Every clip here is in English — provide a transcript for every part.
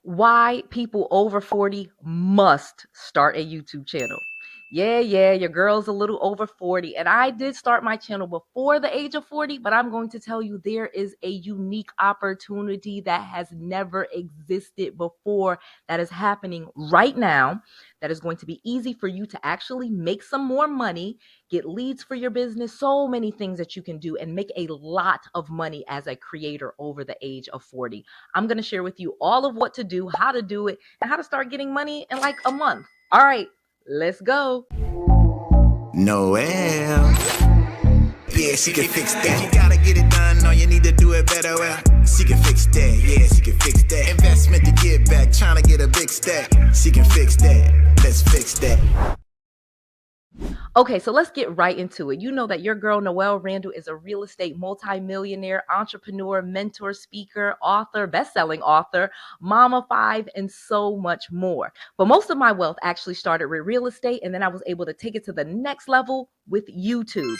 Why people over 40 must start a YouTube channel. Yeah, your girl's a little over 40. And I did start my channel before the age of 40, but I'm going to tell you there is a unique opportunity that has never existed before that is happening right now. That is going to be easy for you to actually make some more money, get leads for your business, so many things that you can do and make a lot of money as a creator over the age of 40. I'm going to share with you all of what to do, how to do it, and how to start getting money in like a month. All right, let's go. Noelle. Yeah, she can fix that. You gotta get it done, or you need to do it better. Well, she can fix that. Yeah, she can fix that. Investment to get back, trying to get a big stack. She can fix that. Let's fix that. Okay, so let's get right into it. You know that your girl, Noel Randall, is a real estate multi-millionaire, entrepreneur, mentor, speaker, author, best-selling author, mama 5, and so much more. But most of my wealth actually started with real estate, and then I was able to take it to the next level with YouTube.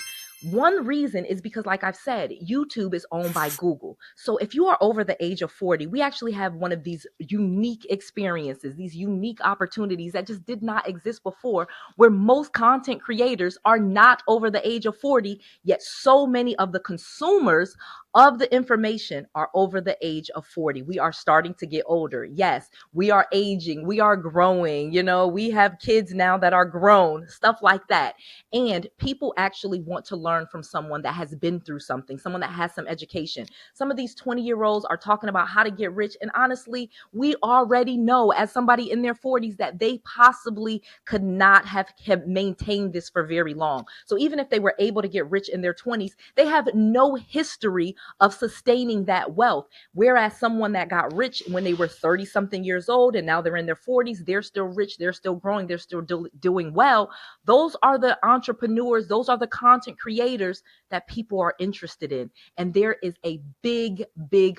One reason is because, like I've said, YouTube is owned by Google. So if you are over the age of 40, we actually have one of these unique experiences, these unique opportunities that just did not exist before, where most content creators are not over the age of 40, yet so many of the consumers of the information are over the age of 40. We are starting to get older. Yes, we are aging, we are growing, we have kids now that are grown, stuff like that. And people actually want to learn from someone that has been through something, someone that has some education. Some of these 20-year-olds are talking about how to get rich. And honestly, we already know as somebody in their 40s that they possibly could not have maintained this for very long. So even if they were able to get rich in their 20s, they have no history of sustaining that wealth. Whereas someone that got rich when they were 30 something years old and now they're in their 40s, they're still rich, they're still growing, they're still doing well. Those are the entrepreneurs, those are the content creators that people are interested in. And there is a big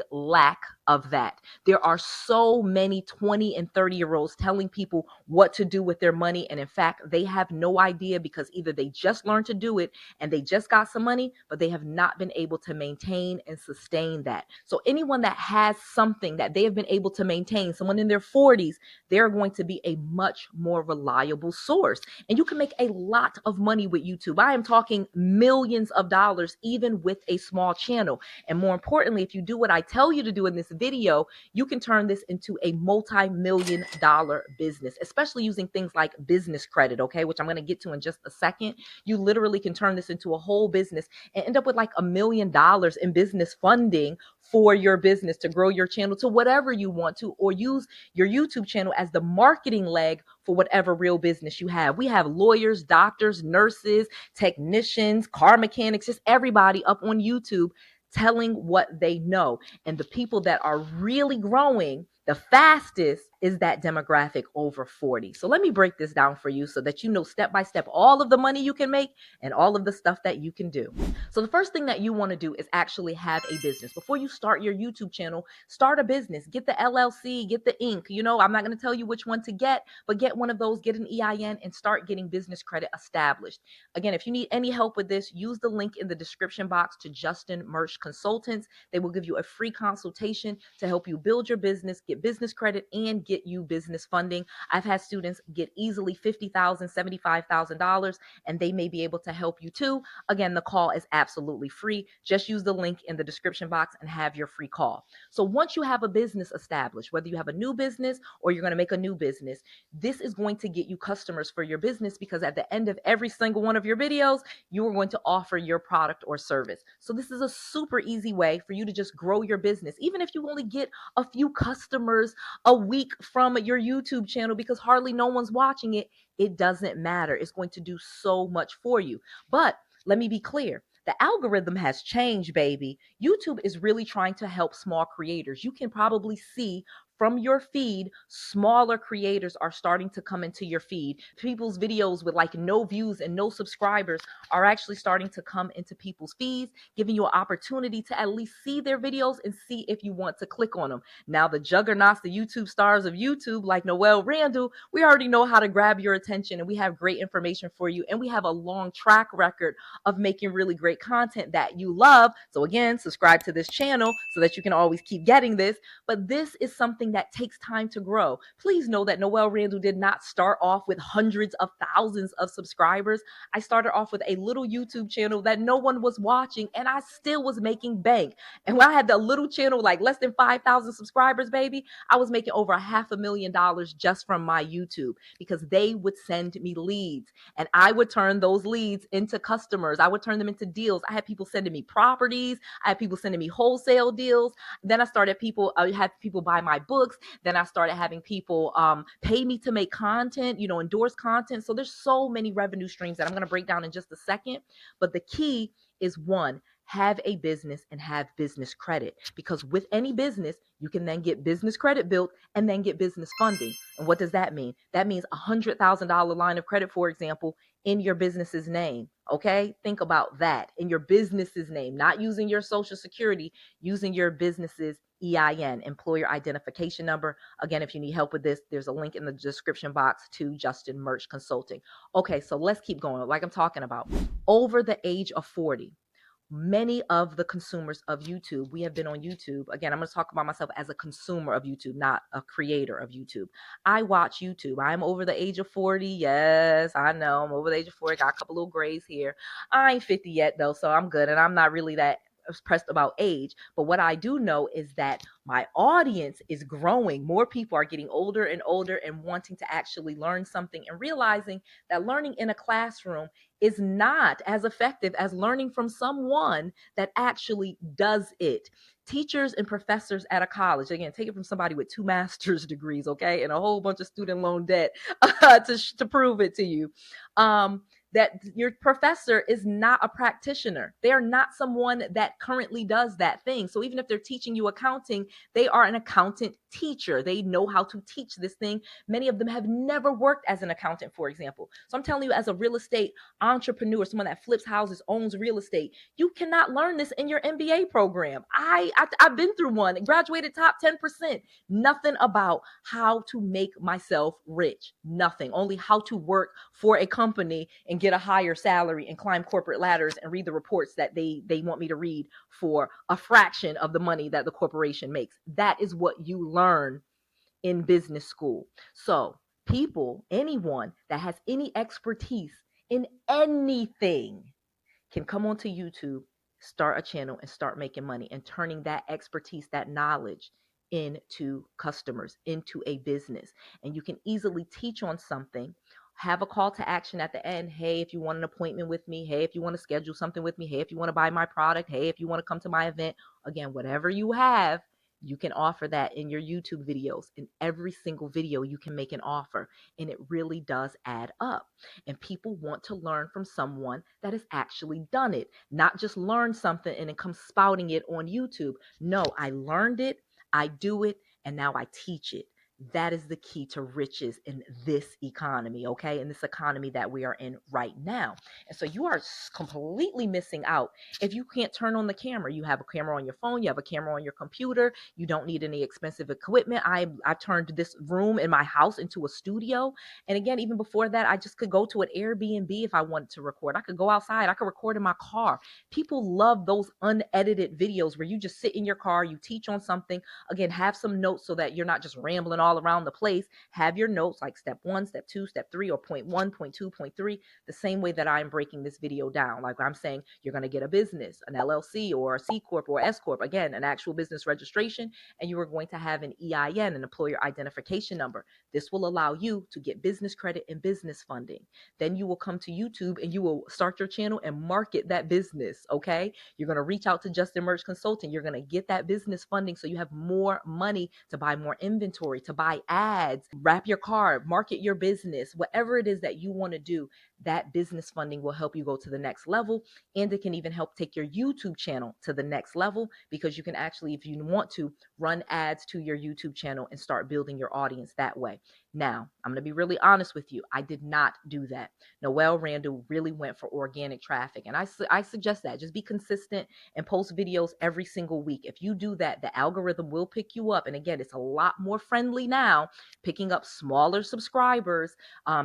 lack of that. There are so many 20 and 30-year-olds telling people what to do with their money. And in fact, they have no idea because either they just learned to do it and they just got some money, but they have not been able to maintain and sustain that. So anyone that has something that they have been able to maintain, someone in their 40s, they're going to be a much more reliable source. And you can make a lot of money with YouTube. I am talking millions of dollars, even with a small channel. And more importantly, if you do what I tell you to do in this video, you can turn this into a multi-million dollar business, especially using things like business credit, okay, which I'm going to get to in just a second. You literally can turn this into a whole business and end up with like $1 million in business funding for your business to grow your channel to whatever you want to, or use your YouTube channel as the marketing leg for whatever real business you have. We have lawyers, doctors, nurses, technicians, car mechanics, just everybody up on YouTube telling what they know. And the people that are really growing the fastest is that demographic over 40. So let me break this down for you so that you know step by step all of the money you can make and all of the stuff that you can do. So the first thing that you want to do is actually have a business. Before you start your YouTube channel, start a business. Get the LLC, get the Inc. I'm not going to tell you which one to get, but get one of those, get an EIN, and start getting business credit established. Again, if you need any help with this, use the link in the description box to 𝗏𝗏𝗏 Consultants. They will give you a free consultation to help you build your business, get business credit, and get you business funding. I've had students get easily $50,000, $75,000, and they may be able to help you too. Again, the call is absolutely free. Just use the link in the description box and have your free call. So once you have a business established, whether you have a new business or you're going to make a new business, this is going to get you customers for your business, because at the end of every single one of your videos, you are going to offer your product or service. So this is a super easy way for you to just grow your business. Even if you only get a few customers a week from your YouTube channel because hardly no one's watching it, it doesn't matter. It's going to do so much for you. But let me be clear. The algorithm has changed, baby. YouTube is really trying to help small creators. You can probably see from your feed, smaller creators are starting to come into your feed. People's videos with like no views and no subscribers are actually starting to come into people's feeds, giving you an opportunity to at least see their videos and see if you want to click on them. Now, the juggernauts, the YouTube stars of YouTube, like Noel Randall, we already know how to grab your attention, and we have great information for you. And we have a long track record of making really great content that you love. So again, subscribe to this channel so that you can always keep getting this. But this is something something that takes time to grow. Please know that Noel Randall did not start off with hundreds of thousands of subscribers. I started off with a little YouTube channel that no one was watching, and I still was making bank. And when I had the little channel, like less than 5,000 subscribers, baby, I was making over $500,000 just from my YouTube, because they would send me leads and I would turn those leads into customers. I would turn them into deals. I had people sending me properties. I had people sending me wholesale deals. Then I had people buy my books. Then I started having people pay me to make content, endorse content. So there's so many revenue streams that I'm going to break down in just a second. But the key is, one, have a business and have business credit, because with any business, you can then get business credit built and then get business funding. And what does that mean? That means $100,000 line of credit, for example, in your business's name. Okay. Think about that, in your business's name, not using your social security, using your business's EIN, employer identification number. Again, if you need help with this, there's a link in the description box to 𝗏𝗏 Consulting. Okay. So let's keep going. Like I'm talking about, over the age of 40, many of the consumers of YouTube, we have been on YouTube. Again, I'm going to talk about myself as a consumer of YouTube, not a creator of YouTube. I watch YouTube. I'm over the age of 40. Yes, I know I'm over the age of 40. Got a couple little grays here. I ain't 50 yet though, so I'm good. And I'm not really that pressed about age. But what I do know is that my audience is growing. More people are getting older and older and wanting to actually learn something, and realizing that learning in a classroom is not as effective as learning from someone that actually does it. Teachers and professors at a college, again, take it from somebody with 2 master's degrees, okay, and a whole bunch of student loan debt to prove it to you. That your professor is not a practitioner. They are not someone that currently does that thing. So even if they're teaching you accounting, they are an accountant teacher. They know how to teach this thing. Many of them have never worked as an accountant, for example. So I'm telling you, as a real estate entrepreneur, someone that flips houses, owns real estate, you cannot learn this in your MBA program. I've been through one, graduated top 10%. Nothing about how to make myself rich. Nothing. Only how to work for a company and get a higher salary and climb corporate ladders and read the reports that they want me to read for a fraction of the money that the corporation makes. That is what you learn in business school. So anyone that has any expertise in anything can come onto YouTube, start a channel, and start making money and turning that expertise, that knowledge, into customers, into a business. And you can easily teach on something, have a call to action at the end. Hey, if you want an appointment with me, hey, if you want to schedule something with me, hey, if you want to buy my product, hey, if you want to come to my event, again, whatever you have, you can offer that in your YouTube videos. In every single video, you can make an offer, and it really does add up. And people want to learn from someone that has actually done it, not just learn something and then come spouting it on YouTube. No, I learned it, I do it, and now I teach it. That is the key to riches in this economy, okay? In this economy that we are in right now. And so you are completely missing out if you can't turn on the camera. You have a camera on your phone, you have a camera on your computer, you don't need any expensive equipment. I turned this room in my house into a studio. And again, even before that, I just could go to an Airbnb if I wanted to record. I could go outside, I could record in my car. People love those unedited videos where you just sit in your car, you teach on something. Again, have some notes so that you're not just rambling all around the place. Have your notes like step 1, step 2, step 3, or point 1, point 2, point 3, the same way that I'm breaking this video down. Like I'm saying, you're going to get a business, an LLC or a C Corp or S Corp, again, an actual business registration, and you are going to have an EIN, an employer identification number. This will allow you to get business credit and business funding. Then you will come to YouTube and you will start your channel and market that business, okay? You're going to reach out to 𝗏𝗏 Consulting. You're going to get that business funding so you have more money to buy more inventory, to buy ads, wrap your card, market your business, whatever it is that you want to do. That business funding will help you go to the next level, and it can even help take your YouTube channel to the next level, because you can actually, if you want to, run ads to your YouTube channel and start building your audience that way. Now, I'm going to be really honest with you. I did not do that. Noel Randall really went for organic traffic, and I suggest that. Just be consistent and post videos every single week. If you do that, the algorithm will pick you up. And again, it's a lot more friendly literally now picking up smaller subscribers,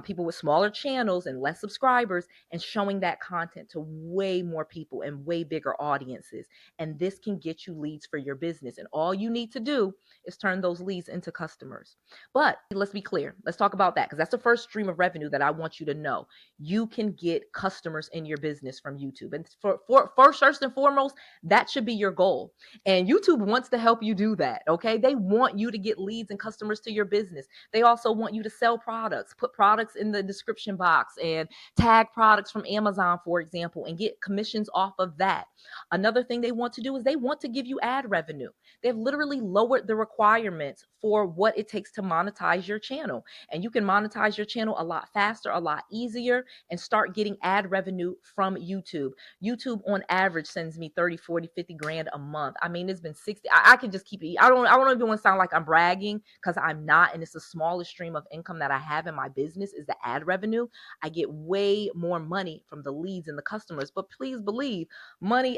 people with smaller channels and less subscribers, and showing that content to way more people and way bigger audiences. And this can get you leads for your business. And all you need to do is turn those leads into customers. But let's be clear. Let's talk about that, because that's the first stream of revenue that I want you to know. You can get customers in your business from YouTube. And for first and foremost, that should be your goal. And YouTube wants to help you do that. Okay. They want you to get leads and customers to your business. They also want you to sell products, put products in the description box and tag products from Amazon, for example, and get commissions off of that. Another thing they want to do is they want to give you ad revenue. They've literally lowered the requirements for what it takes to monetize your channel. And you can monetize your channel a lot faster, a lot easier, and start getting ad revenue from YouTube. YouTube on average sends me 30, 40, 50 grand a month. I mean, it's been 60. I can just keep it. I don't even want to sound like I'm bragging, because I'm not. And it's the smallest stream of income that I have in my business is the ad revenue. I get way more money from the leads and the customers. But please believe,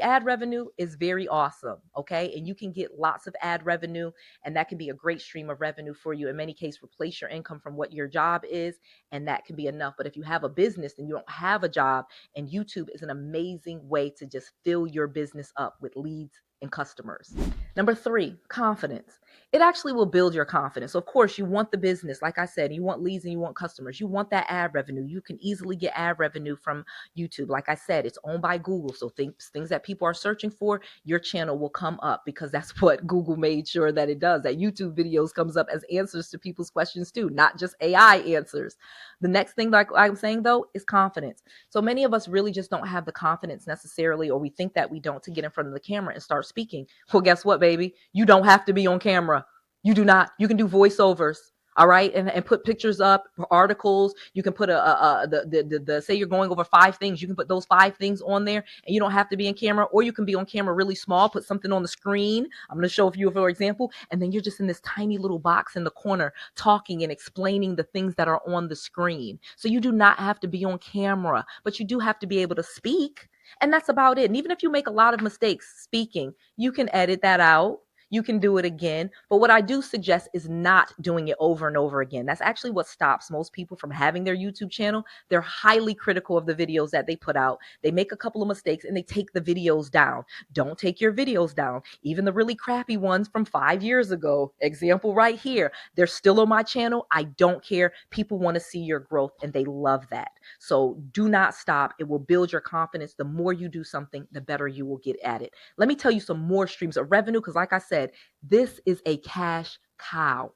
ad revenue is very awesome. Okay. And you can get lots of ad revenue, and that can be a great stream of revenue for you. In many cases, replace your income from what your job is, and that can be enough. But if you have a business and you don't have a job, and YouTube is an amazing way to just fill your business up with leads and customers. Number 3, confidence. It actually will build your confidence. Of course, you want the business. Like I said, you want leads and you want customers. You want that ad revenue. You can easily get ad revenue from YouTube. Like I said, it's owned by Google. So things that people are searching for, your channel will come up, because that's what Google made sure that it does. That YouTube videos comes up as answers to people's questions too, not just AI answers. The next thing, like I'm saying though, is confidence. So many of us really just don't have the confidence necessarily, or we think that we don't, to get in front of the camera and start speaking. Well, guess what, baby? You don't have to be on camera. You do not. You can do voiceovers. All right. And put pictures up, articles. You can put say you're going over 5 things. You can put those 5 things on there, and you don't have to be in camera, or you can be on camera really small, put something on the screen. I'm going to show you, for example, and then you're just in this tiny little box in the corner talking and explaining the things that are on the screen. So you do not have to be on camera, but you do have to be able to speak. And that's about it. And even if you make a lot of mistakes speaking, you can edit that out. You can do it again. But what I do suggest is not doing it over and over again. That's actually what stops most people from having their YouTube channel. They're highly critical of the videos that they put out. They make a couple of mistakes and they take the videos down. Don't take your videos down. Even the really crappy ones from 5 years ago, example right here, they're still on my channel. I don't care. People want to see your growth, and they love that. So do not stop. It will build your confidence. The more you do something, the better you will get at it. Let me tell you some more streams of revenue, because like I said, this is a cash cow.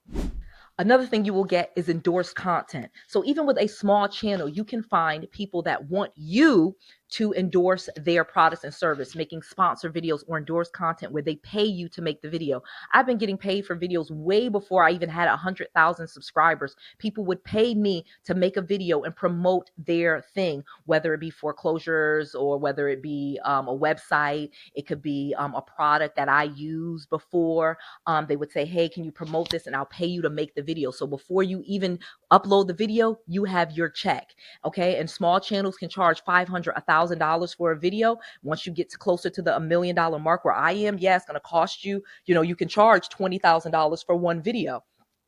Another thing you will get is endorsed content. So even with a small channel, you can find people that want you to endorse their products and service, making sponsor videos or endorsed content where they pay you to make the video. I've been getting paid for videos way before I even had 100,000 subscribers. People would pay me to make a video and promote their thing, whether it be foreclosures or whether it be a website. It could be a product that I used before. They would say, hey, can you promote this? And I'll pay you to make the video. So before you even upload the video, you have your check. Okay. And small channels can charge $500, $1,000 for a video. Once you get closer to the $1 million mark where I am, yeah, it's going to cost you, you can charge $20,000 for one video.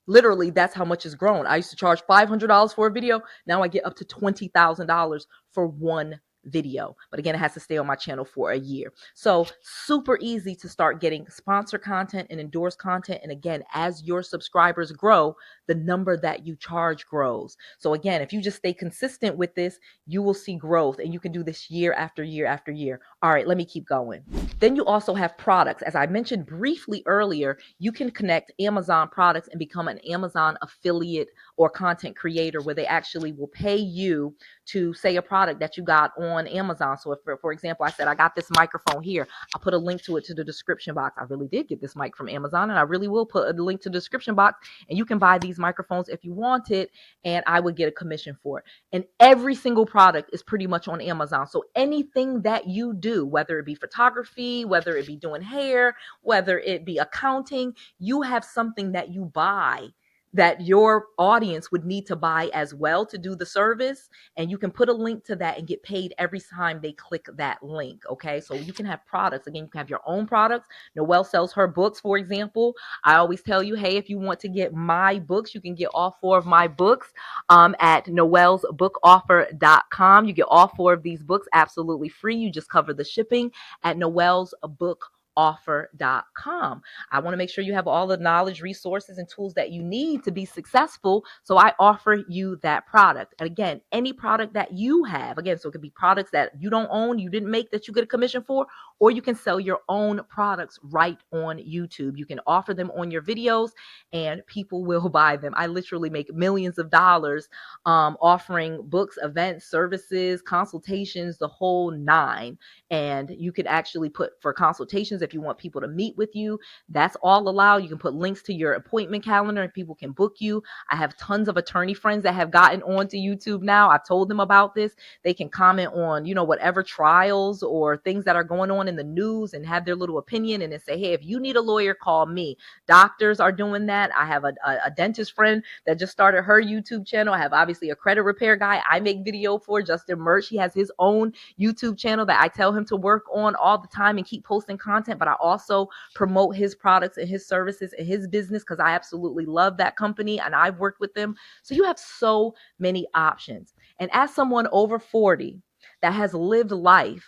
Literally, that's how much it's grown. I used to charge $500 for a video. Now I get up to $20,000 for one video. But again, it has to stay on my channel for a year. So super easy to start getting sponsor content and endorsed content. And again, as your subscribers grow, the number that you charge grows. So again, if you just stay consistent with this, you will see growth, and you can do this year after year after year. All right, let me keep going. Then you also have products. As I mentioned briefly earlier, you can connect Amazon products and become an Amazon affiliate or content creator, where they actually will pay you to say a product that you got on Amazon. So if, for example, I said, I got this microphone here, I'll put a link to it to the description box. I really did get this mic from Amazon, and I really will put a link to the description box, and you can buy these microphones if you want it, and I would get a commission for it. And every single product is pretty much on Amazon. So anything that you do, whether it be photography, whether it be doing hair, whether it be accounting, you have something that you buy that your audience would need to buy as well to do the service. And you can put a link to that and get paid every time they click that link. Okay. So you can have products. Again, you can have your own products. Noelle sells her books, for example. I always tell you, hey, if you want to get my books, you can get all 4 of my books at noellsbookoffer.com. You get all 4 of these books absolutely free. You just cover the shipping at noellsbookoffer.com. I want to make sure you have all the knowledge, resources, and tools that you need to be successful. So I offer you that product. And again, any product that you have, again, so it could be products that you don't own, you didn't make, that you get a commission for, or you can sell your own products right on YouTube. You can offer them on your videos and people will buy them. I literally make millions of dollars offering books, events, services, consultations, the whole 9. And you could actually put for consultations if you want people to meet with you. That's all allowed. You can put links to your appointment calendar and people can book you. I have tons of attorney friends that have gotten onto YouTube now. I've told them about this. They can comment on, whatever trials or things that are going on in the news and have their little opinion and then say, hey, if you need a lawyer, call me. Doctors are doing that. I have a dentist friend that just started her YouTube channel. I have obviously a credit repair guy I make video for, 𝗏𝗏𝗏. He has his own YouTube channel that I tell him to work on all the time and keep posting content, but I also promote his products and his services and his business because I absolutely love that company and I've worked with them. So you have so many options. And as someone over 40 that has lived life,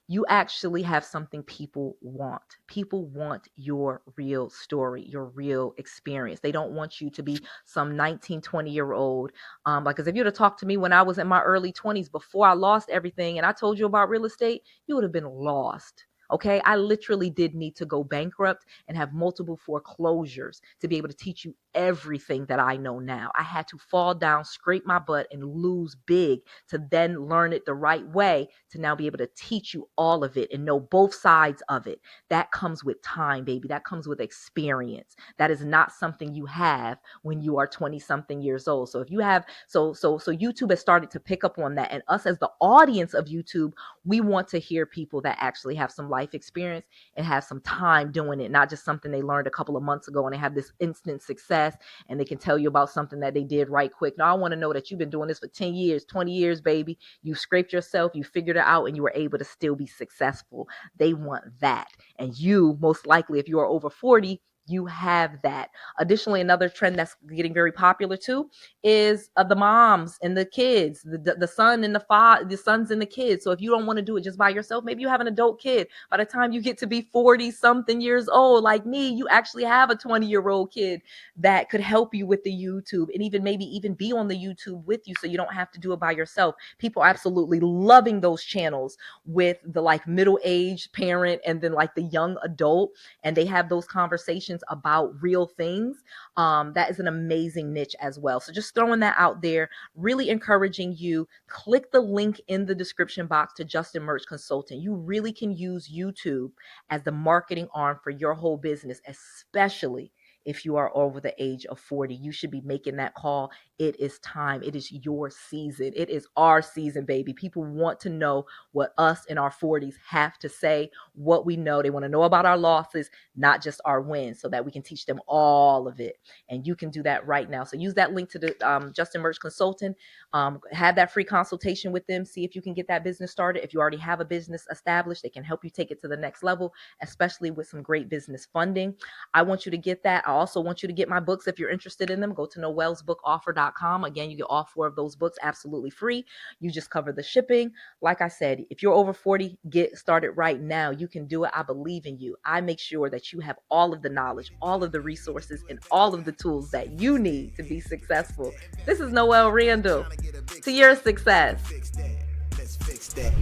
you actually have something people want. People want your real story, your real experience. They don't want you to be some 19, 20-year-old. Because if you would have talked to me when I was in my early 20s before I lost everything and I told you about real estate, you would have been lost. Okay, I literally did need to go bankrupt and have multiple foreclosures to be able to teach you everything that I know now. I had to fall down, scrape my butt, and lose big to then learn it the right way to now be able to teach you all of it and know both sides of it. That comes with time, baby. That comes with experience. That is not something you have when you are 20 something years old. So if you have, so YouTube has started to pick up on that. And us as the audience of YouTube, we want to hear people that actually have some life experience and have some time doing it, not just something they learned a couple of months ago and they have this instant success and they can tell you about something that they did right quick. No, I want to know that you've been doing this for 10 years, 20 years, baby. You scraped yourself, you figured it out, and you were able to still be successful. They want that. And you, most likely, if you are over 40, you have that. Additionally, another trend that's getting very popular too is the moms and the kids, the son and the sons and the kids. So if you don't want to do it just by yourself, maybe you have an adult kid. By the time you get to be 40 something years old, like me, you actually have a 20-year-old kid that could help you with the YouTube and maybe even be on the YouTube with you so you don't have to do it by yourself. People are absolutely loving those channels with the like middle-aged parent and then like the young adult, and they have those conversations about real things. That is an amazing niche as well. So just throwing that out there, really encouraging you, click the link in the description box to 𝗏𝗏𝗏𝗏 Consultant. You really can use YouTube as the marketing arm for your whole business, especially if you are over the age of 40. You should be making that call. It is time. It is your season. It is our season, baby. People want to know what us in our 40s have to say, what we know. They want to know about our losses, not just our wins, so that we can teach them all of it. And you can do that right now. So use that link to the 𝗏𝗏𝗏𝗏 Consultant. Have that free consultation with them. See if you can get that business started. If you already have a business established, they can help you take it to the next level, especially with some great business funding. I want you to get that. I also want you to get my books if you're interested in them. Go to noellsbookoffer.com. Again, you get all 4 of those books absolutely free. You just cover the shipping. Like I said, if you're over 40, get started right now. You can do it. I believe in you. I make sure that you have all of the knowledge, all of the resources, and all of the tools that you need to be successful. This is Noel Randall. To your success. Let's fix that.